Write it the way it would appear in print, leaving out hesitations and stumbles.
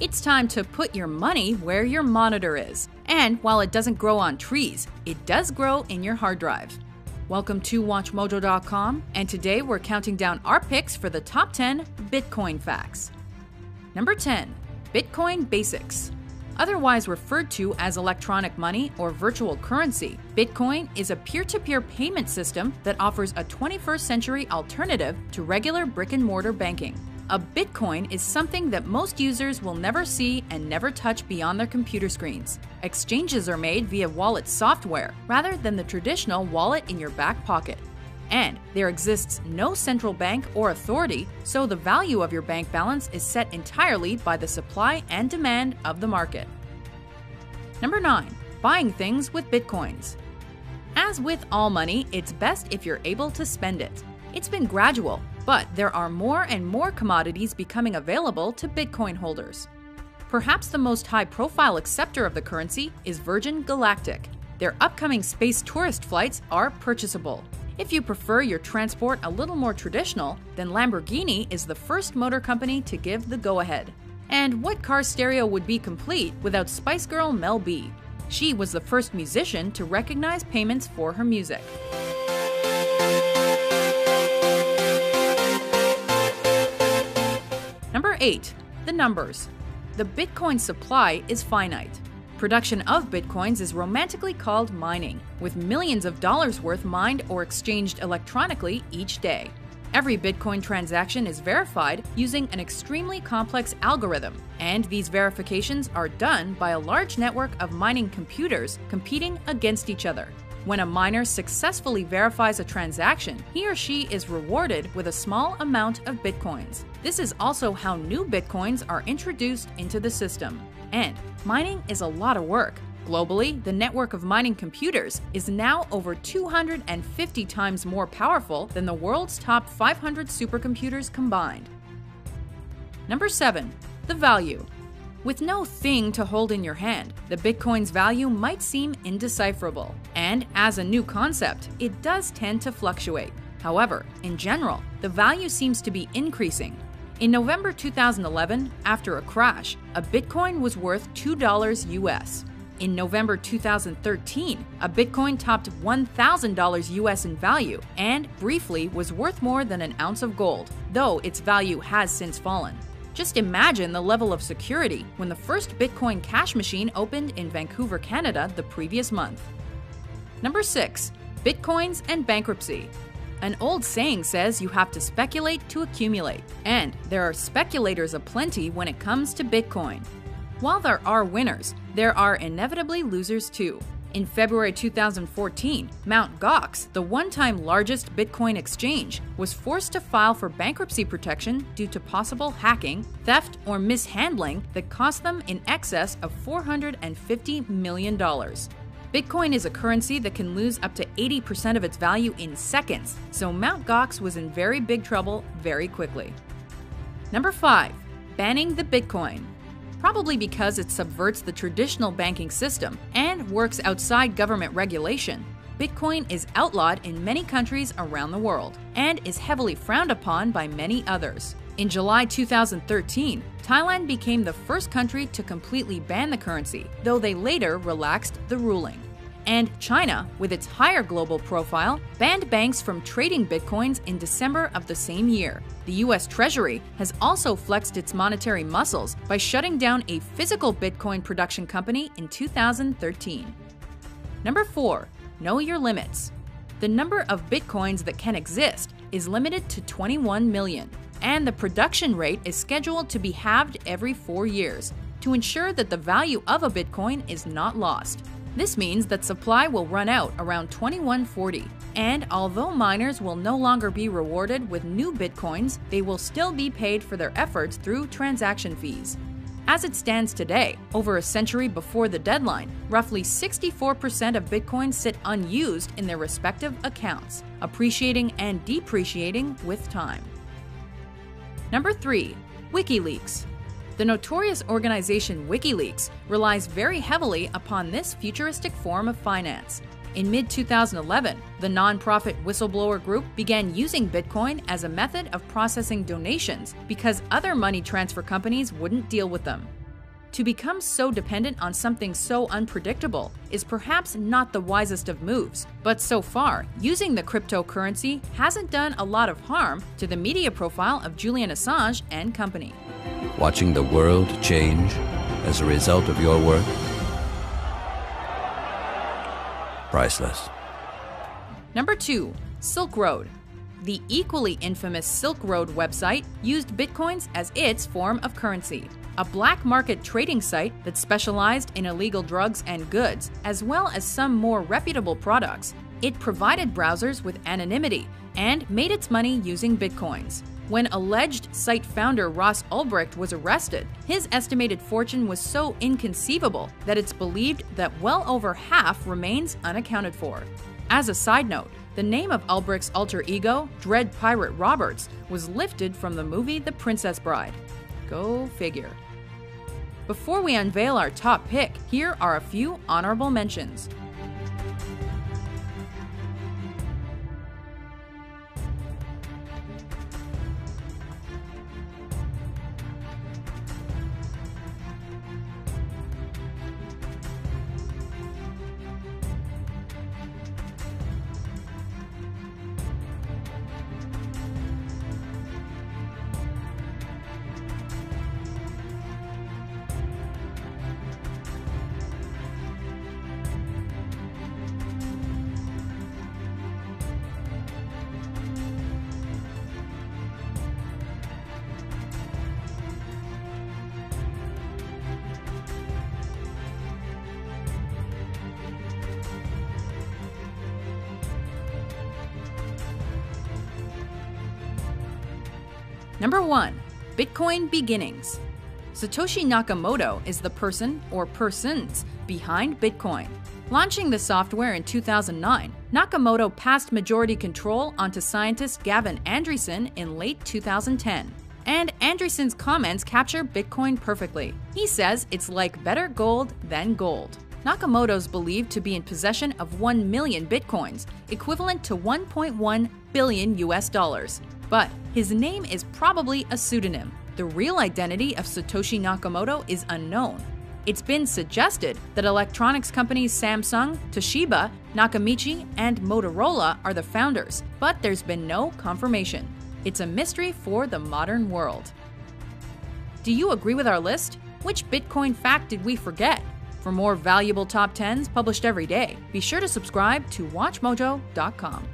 It's time to put your money where your monitor is. And while it doesn't grow on trees, it does grow in your hard drive. Welcome to WatchMojo.com, and today we're counting down our picks for the top 10 Bitcoin facts. Number 10. Bitcoin Basics. Otherwise referred to as electronic money or virtual currency, Bitcoin is a peer-to-peer payment system that offers a 21st century alternative to regular brick-and-mortar banking. A Bitcoin is something that most users will never see and never touch beyond their computer screens. Exchanges are made via wallet software rather than the traditional wallet in your back pocket. And there exists no central bank or authority, so the value of your bank balance is set entirely by the supply and demand of the market. Number 9. Buying things with Bitcoins. As with all money, it's best if you're able to spend it. It's been gradual, but there are more and more commodities becoming available to Bitcoin holders. Perhaps the most high-profile acceptor of the currency is Virgin Galactic. Their upcoming space tourist flights are purchasable. If you prefer your transport a little more traditional, then Lamborghini is the first motor company to give the go-ahead. And what car stereo would be complete without Spice Girl Mel B? She was the first musician to recognize payments for her music. Number 8. The numbers. The Bitcoin supply is finite. Production of Bitcoins is romantically called mining, with millions of dollars worth mined or exchanged electronically each day. Every Bitcoin transaction is verified using an extremely complex algorithm, and these verifications are done by a large network of mining computers competing against each other. When a miner successfully verifies a transaction, he or she is rewarded with a small amount of Bitcoins. This is also how new Bitcoins are introduced into the system. And mining is a lot of work. Globally, the network of mining computers is now over 250 times more powerful than the world's top 500 supercomputers combined. Number 7. The value. With no thing to hold in your hand, the Bitcoin's value might seem indecipherable. And as a new concept, it does tend to fluctuate. However, in general, the value seems to be increasing. In November 2011, after a crash, a Bitcoin was worth $2 US. In November 2013, a Bitcoin topped $1,000 US in value and briefly was worth more than an ounce of gold, though its value has since fallen. Just imagine the level of security when the first Bitcoin cash machine opened in Vancouver, Canada the previous month. Number 6. Bitcoins and bankruptcy. An old saying says you have to speculate to accumulate, and there are speculators aplenty when it comes to Bitcoin. While there are winners, there are inevitably losers too. In February 2014, Mt. Gox, the one-time largest Bitcoin exchange, was forced to file for bankruptcy protection due to possible hacking, theft, or mishandling that cost them in excess of $450 million. Bitcoin is a currency that can lose up to 80% of its value in seconds, so Mt. Gox was in very big trouble very quickly. Number 5. Banning the Bitcoin. Probably because it subverts the traditional banking system and works outside government regulation, Bitcoin is outlawed in many countries around the world and is heavily frowned upon by many others. In July 2013, Thailand became the first country to completely ban the currency, though they later relaxed the ruling. And China, with its higher global profile, banned banks from trading Bitcoins in December of the same year. The US Treasury has also flexed its monetary muscles by shutting down a physical Bitcoin production company in 2013. Number 4. Know your limits. The number of Bitcoins that can exist is limited to 21 million, and the production rate is scheduled to be halved every 4 years to ensure that the value of a Bitcoin is not lost. This means that supply will run out around 2140, and although miners will no longer be rewarded with new Bitcoins, they will still be paid for their efforts through transaction fees. As it stands today, over a century before the deadline, roughly 64% of Bitcoins sit unused in their respective accounts, appreciating and depreciating with time. Number 3. WikiLeaks. The notorious organization WikiLeaks relies very heavily upon this futuristic form of finance. In mid-2011, the nonprofit whistleblower group began using Bitcoin as a method of processing donations because other money transfer companies wouldn't deal with them. To become so dependent on something so unpredictable is perhaps not the wisest of moves, but so far, using the cryptocurrency hasn't done a lot of harm to the media profile of Julian Assange and company. Watching the world change as a result of your work? Priceless. Number 2. Silk Road. The equally infamous Silk Road website used bitcoins as its form of currency. A black market trading site that specialized in illegal drugs and goods, as well as some more reputable products. It provided browsers with anonymity and made its money using bitcoins. When alleged site founder Ross Ulbricht was arrested, his estimated fortune was so inconceivable that it's believed that well over half remains unaccounted for. As a side note, the name of Ulbricht's alter ego, Dread Pirate Roberts, was lifted from the movie The Princess Bride. Go figure. Before we unveil our top pick, here are a few honorable mentions. Number 1. Bitcoin Beginnings. Satoshi Nakamoto is the person or persons behind Bitcoin. Launching the software in 2009, Nakamoto passed majority control onto scientist Gavin Andresen in late 2010. And Andresen's comments capture Bitcoin perfectly. He says it's like better gold than gold. Nakamoto's believed to be in possession of 1 million bitcoins, equivalent to 1.1 billion US dollars. But his name is probably a pseudonym. The real identity of Satoshi Nakamoto is unknown. It's been suggested that electronics companies Samsung, Toshiba, Nakamichi, and Motorola are the founders, but there's been no confirmation. It's a mystery for the modern world. Do you agree with our list? Which Bitcoin fact did we forget? For more valuable top 10s published every day, be sure to subscribe to WatchMojo.com.